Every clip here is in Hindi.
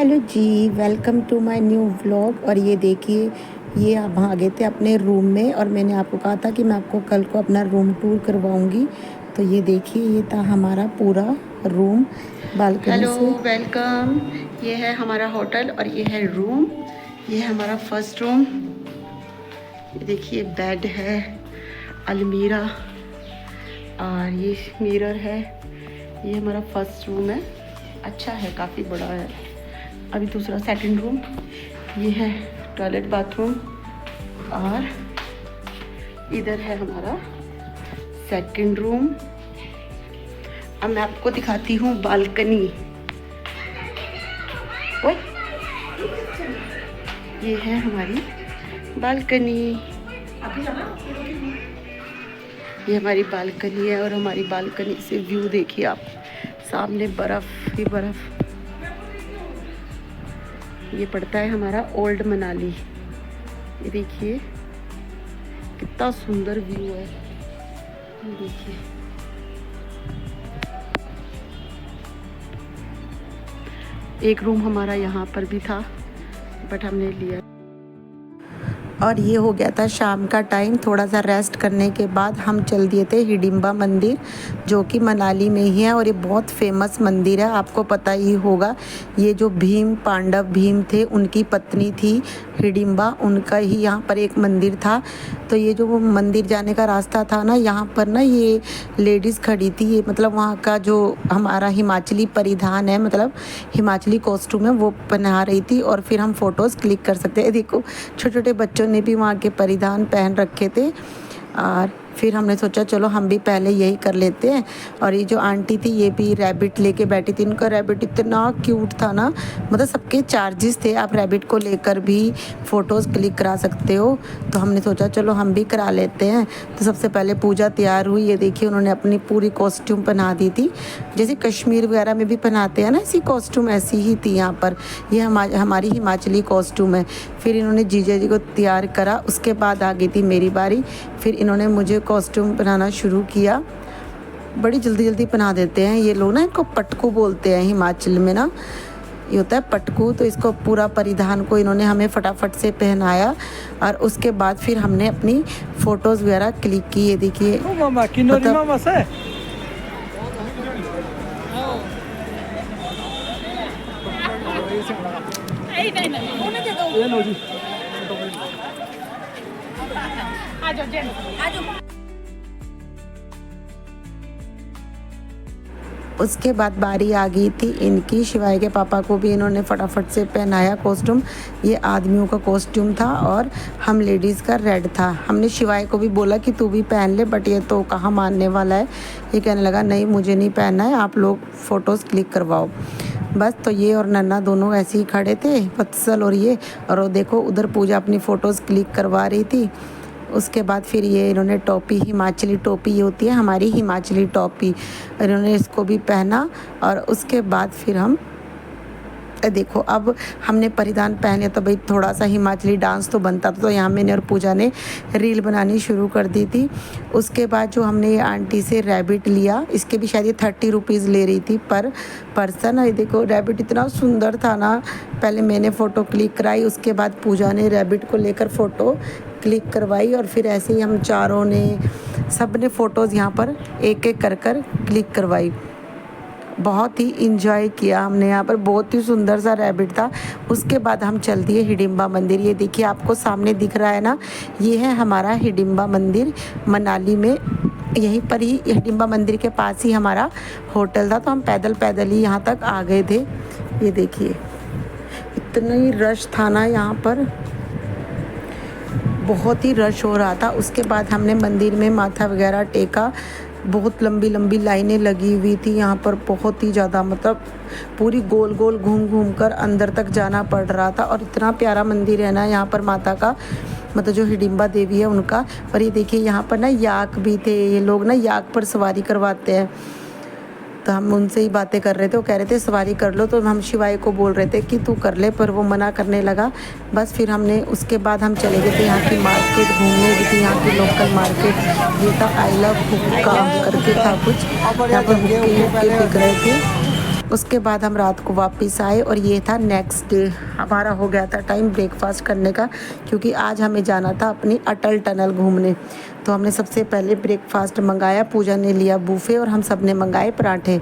हेलो जी, welcome to my new vlog. और ये देखिए, ये आप आ गए थे अपने रूम में और मैंने आपको कहा था कि मैं आपको कल को अपना रूम टूर करवाऊंगी। तो ये देखिए, ये था हमारा पूरा रूम बालकनी हेलो, से। वेलकम। ये है हमारा होटल और ये है रूम। ये है हमारा फर्स्ट रूम। ये देखिए, बेड है, अलमीरा और ये मिरर है। ये हमारा फर्स्ट रूम है, अच्छा है, काफ़ी बड़ा है। अभी दूसरा सेकंड रूम। ये है टॉयलेट बाथरूम और इधर है हमारा सेकंड रूम। अब मैं आपको दिखाती हूँ बालकनी। ओए, ये है हमारी बालकनी। ये हमारी बालकनी है और हमारी बालकनी से व्यू देखिए आप, सामने बर्फ़ ही बर्फ़। ये पड़ता है हमारा ओल्ड मनाली। ये देखिए कितना सुंदर व्यू है। ये देखिए, एक रूम हमारा यहाँ पर भी था बट हमने लिया। और ये हो गया था शाम का टाइम। थोड़ा सा रेस्ट करने के बाद हम चल दिए थे हिडिंबा मंदिर, जो कि मनाली में ही है और ये बहुत फेमस मंदिर है, आपको पता ही होगा। ये जो पांडव भीम थे, उनकी पत्नी थी हिडिंबा, उनका ही यहाँ पर एक मंदिर था। तो ये जो मंदिर जाने का रास्ता था ना, यहाँ पर ना ये लेडीज़ खड़ी थी। ये मतलब वहाँ का जो हमारा हिमाचली परिधान है, मतलब हिमाचली कॉस्ट्यूम है, वो पहना रही थी और फिर हम फ़ोटोज़ क्लिक कर सकते हैं। देखो, छोटे छोटे बच्चों ने भी वहाँ के परिधान पहन रखे थे और फिर हमने सोचा चलो हम भी पहले यही कर लेते हैं। और ये जो आंटी थी, ये भी रैबिट लेके बैठी थी। इनका रैबिट इतना क्यूट था ना, मतलब सबके चार्जेस थे, आप रैबिट को लेकर भी फ़ोटोज़ क्लिक करा सकते हो। तो हमने सोचा चलो हम भी करा लेते हैं। तो सबसे पहले पूजा तैयार हुई। ये देखिए, उन्होंने अपनी पूरी कॉस्ट्यूम पहना दी थी, जैसे कश्मीर वगैरह में भी पहनाते हैं ना, ऐसी कॉस्ट्यूम ऐसी ही थी यहाँ पर। ये हमारी हिमाचली कॉस्ट्यूम है। फिर इन्होंने जीजा जी को तैयार करा, उसके बाद आ गई थी मेरी बारी। फिर इन्होंने मुझे कॉस्ट्यूम पहनाना शुरू किया। बड़ी जल्दी जल्दी पहना देते हैं ये लोग ना, इनको पटकू बोलते हैं हिमाचल में ना, ये होता है पटकू। तो इसको पूरा परिधान को इन्होंने हमें फटाफट से पहनाया और उसके बाद फिर हमने अपनी फ़ोटोज़ वगैरह क्लिक की। ये देखिए, उसके बाद बारी आ गई थी इनकी। शिवाय के पापा को भी इन्होंने फटाफट से पहनाया कॉस्ट्यूम। ये आदमियों का कॉस्ट्यूम था और हम लेडीज़ का रेड था। हमने शिवाय को भी बोला कि तू भी पहन ले, बट ये तो कहाँ मानने वाला है। ये कहने लगा नहीं, मुझे नहीं पहनना है, आप लोग फ़ोटोज़ क्लिक करवाओ बस। तो ये और नन्ना दोनों ऐसे ही खड़े थे, वत्सल और ये। और वो देखो, उधर पूजा अपनी फ़ोटोज़ क्लिक करवा रही थी। उसके बाद फिर ये इन्होंने टोपी, हिमाचली टोपी ये होती है हमारी हिमाचली टोपी, इन्होंने इसको भी पहना। और उसके बाद फिर हम देखो, अब हमने परिधान पहने तो भाई थोड़ा सा हिमाचली डांस तो बनता था। तो यहाँ मैंने और पूजा ने रील बनानी शुरू कर दी थी। उसके बाद जो हमने ये आंटी से रैबिट लिया, इसके भी शायद ये 30 रुपीज़ ले रही थी पर पर्सन। ये देखो, रैबिट इतना सुंदर था ना। पहले मैंने फ़ोटो क्लिक कराई, उसके बाद पूजा ने रैबिट को लेकर फ़ोटो क्लिक करवाई और फिर ऐसे ही हम चारों ने, सब ने फ़ोटोज़ यहाँ पर एक एक कर कर क्लिक करवाई। बहुत ही इंजॉय किया हमने यहाँ पर, बहुत ही सुंदर सा रैबिट था। उसके बाद हम चल दिए हिडिंबा मंदिर। ये देखिए, आपको सामने दिख रहा है ना, ये है हमारा हिडिंबा मंदिर मनाली में। यहीं पर ही हिडिंबा मंदिर के पास ही हमारा होटल था। तो हम पैदल पैदल ही यहाँ तक आ गए थे। ये देखिए, इतना ही रश था ना यहाँ पर, बहुत ही रश हो रहा था। उसके बाद हमने मंदिर में माथा वगैरह टेका। बहुत लंबी लंबी लाइनें लगी हुई थी यहाँ पर, बहुत ही ज़्यादा, मतलब पूरी गोल गोल घूम घूम कर अंदर तक जाना पड़ रहा था। और इतना प्यारा मंदिर है ना यहाँ पर माता का, मतलब जो हिडिंबा देवी है उनका। और ये देखिए, यहाँ पर ना याक भी थे, ये लोग ना याक पर सवारी करवाते हैं। तो हम उनसे ही बातें कर रहे थे, वो कह रहे थे सवारी कर लो। तो हम शिवाय को बोल रहे थे कि तू कर ले, पर वो मना करने लगा। बस फिर हमने, उसके बाद हम चले गए थे यहाँ की मार्केट घूमने की थी, यहाँ की लोकल मार्केट। ये था आई लव हुक्का करके था कुछ, यहाँ पर हुक्के बिक रहे थे। उसके बाद हम रात को वापस आए और ये था नेक्स्ट डे। हमारा हो गया था टाइम ब्रेकफास्ट करने का, क्योंकि आज हमें जाना था अपनी अटल टनल घूमने। तो हमने सबसे पहले ब्रेकफास्ट मंगाया, पूजा ने लिया बूफे और हम सब ने मंगाए पराठे।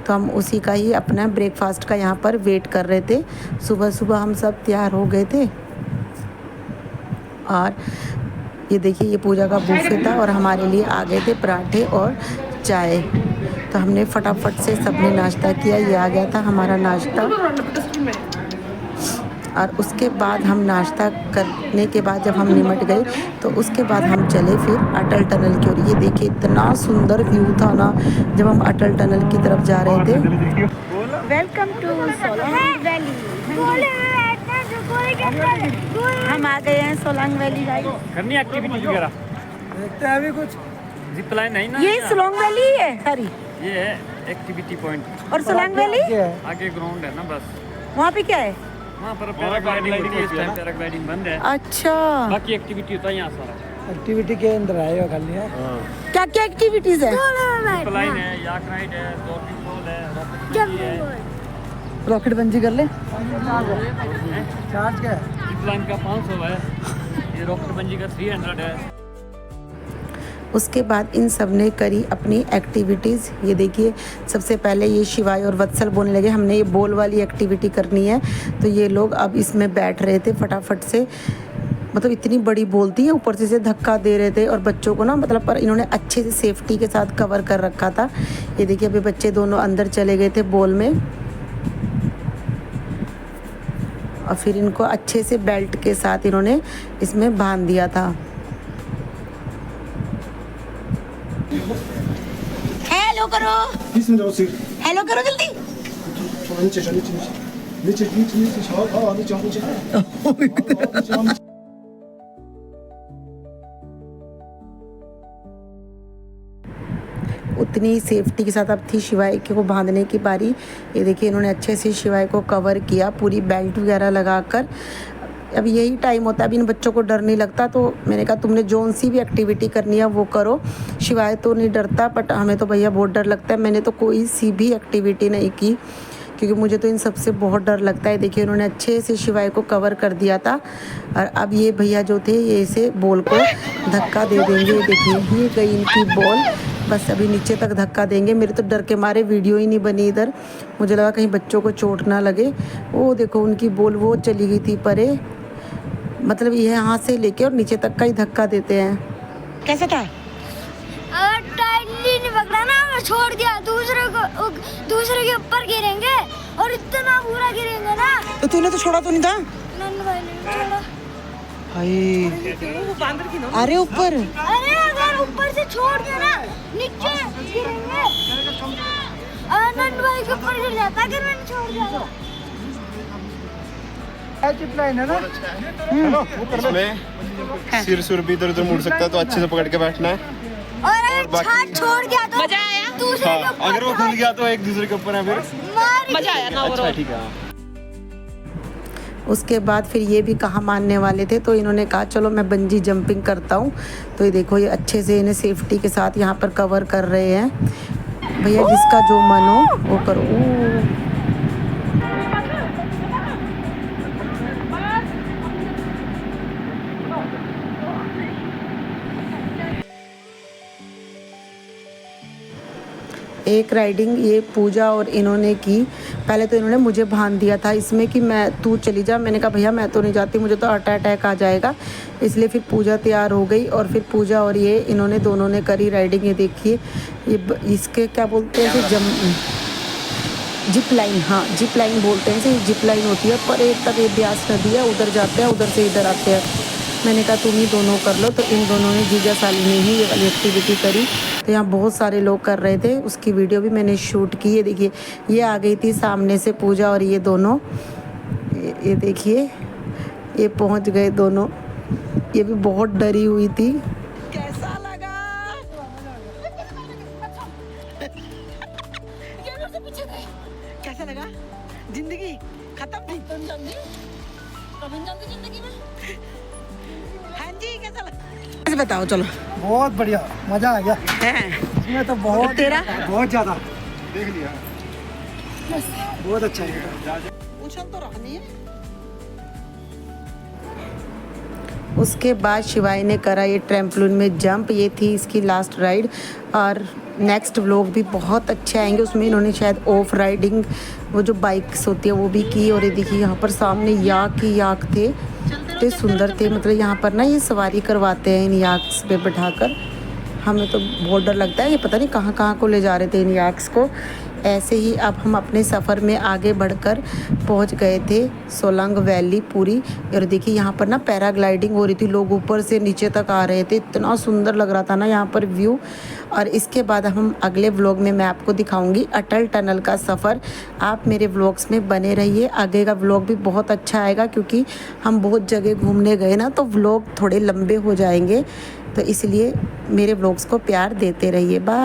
तो हम उसी का ही अपना ब्रेकफास्ट का यहाँ पर वेट कर रहे थे। सुबह सुबह हम सब तैयार हो गए थे और ये देखिए ये पूजा का बूफे था और हमारे लिए आ गए थे पराठे और चाय। तो हमने फटाफट से सबने नाश्ता किया। ये आ गया था हमारा नाश्ता। और उसके बाद हम नाश्ता करने के बाद जब हम निमट गए तो उसके बाद हम चले फिर अटल टनल की ओर। ये देखिए इतना सुंदर व्यू था ना जब हम अटल टनल की तरफ जा रहे थे। Welcome to Solang valley. हम आ गए हैं सोलंग वैली गाइस। करनी एक्टिविटी वगैरह देखते हैं अभी कुछ जिप लाइन नहीं ना। ये सोलंग वैली है सारी, ये है एक्टिविटी पॉइंट। और सोलंग वैली आगे ग्राउंड है ना, बस वहाँ पे क्या है? वहाँ पर पैराग्लाइडिंग होती है। इस टाइम पैराग्लाइडिंग बंद है। अच्छा, बाकी एक्टिविटी होता है यहाँ सारा। एक्टिविटी के अंदर आए हो खाली है। क्या क्या एक्टिविटीज है? जिप लाइन है, याक राइड है, डॉल्फिन फॉल है, रॉकेट बंजी है। रॉकेट बंजी कर ले। चार्ज क्या है? जिप लाइन का 500 है, ये रॉकेट बंजी का 300 है। उसके बाद इन सब ने करी अपनी एक्टिविटीज़। ये देखिए सबसे पहले ये शिवाय और वत्सल बोलने लगे हमने ये बॉल वाली एक्टिविटी करनी है। तो ये लोग अब इसमें बैठ रहे थे फटाफट से। मतलब इतनी बड़ी बॉल थी, ऊपर से धक्का दे रहे थे और बच्चों को ना मतलब पर इन्होंने अच्छे से सेफ्टी के साथ कवर कर रखा था। ये देखिए अभी बच्चे दोनों अंदर चले गए थे बॉल में और फिर इनको अच्छे से बेल्ट के साथ इन्होंने इसमें बांध दिया था। हेलो करो, हेलो करो जल्दी। उतनी सेफ्टी के साथ अब थी शिवाय को बांधने की बारी। ये देखिए इन्होंने अच्छे से शिवाय को कवर किया पूरी बेल्ट वगैरह लगाकर। अब यही टाइम होता है, अभी इन बच्चों को डर नहीं लगता। तो मैंने कहा तुमने जोन सी भी एक्टिविटी करनी है वो करो। शिवाय तो नहीं डरता बट हमें तो भैया बहुत डर लगता है। मैंने तो कोई सी भी एक्टिविटी नहीं की क्योंकि मुझे तो इन सबसे बहुत डर लगता है। देखिए उन्होंने अच्छे से शिवाय को कवर कर दिया था और अब ये भैया जो थे ये इसे बॉल को धक्का दे देंगे। देखिए ये गई इनकी बॉल, बस अभी नीचे तक धक्का देंगे। मेरे तो डर के मारे वीडियो ही नहीं बनी इधर, मुझे लगा कहीं बच्चों को चोट ना लगे। वो देखो उनकी बॉल वो चली गई थी परे, मतलब ये यहाँ से लेके और नीचे तक का ही धक्का देते हैं। कैसा था? टाइटली नहीं पकड़ा ना, मैं छोड़ दिया। दूसरे के ऊपर गिरेंगे और इतना बुरा गिरेंगे ना। तो तूने तो छोड़ा तो नहीं था? नन्नू भाई ने छोड़ा। अरे ऊपर, अरे अगर ऊपर से छोड़ दिया ना नीचे गिरेंगे। नन्नू भाई के ऊपर गिर जाता अगर मैंने छोड़ दिया। जिप लाइन है ना, इसमें सिर सुर भी इधर उधर मुड़ सकता है, तो अच्छे से पकड़ के बैठना है। और अगर हाथ छोड़ दिया तो मजा आया। दूसरे के ऊपर अगर वो खुल गया तो एक दूसरे के ऊपर है फिर मजा आया ना। अच्छा ठीक है। उसके बाद फिर ये भी कहाँ मानने वाले थे तो इन्होंने कहा चलो मैं बंजी जंपिंग करता हूँ। तो ये देखो ये अच्छे से इन्हें सेफ्टी के साथ यहाँ पर कवर कर रहे हैं। भैया जिसका जो मन हो वो करो। एक राइडिंग ये पूजा और इन्होंने की। पहले तो इन्होंने मुझे बांध दिया था इसमें कि मैं तू चली जा। मैंने कहा भैया मैं तो नहीं जाती, मुझे तो अटैक आ जाएगा। इसलिए फिर पूजा तैयार हो गई और फिर पूजा और ये इन्होंने दोनों ने करी राइडिंग। ये देखिए ये इसके क्या बोलते हैं जिप लाइन, हाँ जिप लाइन बोलते हैं इसे। जिप लाइन होती है पर एक तक ये ब्यास नदी है, उधर जाते हैं उधर से इधर आते हैं। मैंने कहा तुम ही दोनों कर लो। तो इन दोनों ने जीजा साली ने ही ये वाली एक्टिविटी करी। तो यहाँ बहुत सारे लोग कर रहे थे, उसकी वीडियो भी मैंने शूट की। ये देखिए ये आ गई थी सामने से पूजा और ये दोनों, ये देखिए ये पहुँच गए दोनों। ये भी बहुत डरी हुई थी। कैसा लगा? कैसा लगा? जिंदगी खत्म थी? जिंदगी में हाँ जी कैसा लगा? ऐसे बताओ चलो। बहुत बढ़िया, मजा आ गया है इसमें तो बहुत। तेरा? बहुत ज्यादा। देख लिया बहुत अच्छा है। उसके बाद शिवाय ने करा ये ट्रैम्पोलिन में जंप, ये थी इसकी लास्ट राइड। और नेक्स्ट व्लॉग भी बहुत अच्छे आएंगे, उसमें इन्होंने शायद ऑफ राइडिंग वो जो बाइक्स होती है वो भी की। और ये देखिए यहाँ पर सामने याक ही याक थे, इतने सुंदर थे। मतलब यहाँ पर ना ये सवारी करवाते हैं इन याक्स पे बैठाकर। हमें तो बहुत डर लगता है, ये पता नहीं कहाँ कहाँ को ले जा रहे थे इन याक्स को। ऐसे ही अब हम अपने सफ़र में आगे बढ़कर पहुंच गए थे सोलंग वैली पूरी। और देखिए यहाँ पर ना पैराग्लाइडिंग हो रही थी, लोग ऊपर से नीचे तक आ रहे थे, इतना सुंदर लग रहा था ना यहाँ पर व्यू। और इसके बाद हम अगले व्लॉग में मैं आपको दिखाऊंगी अटल टनल का सफ़र। आप मेरे व्लॉग्स में बने रहिए, आगे का व्लॉग भी बहुत अच्छा आएगा क्योंकि हम बहुत जगह घूमने गए ना, तो व्लॉग थोड़े लंबे हो जाएंगे, तो इसलिए मेरे व्लॉग्स को प्यार देते रहिए। बाय।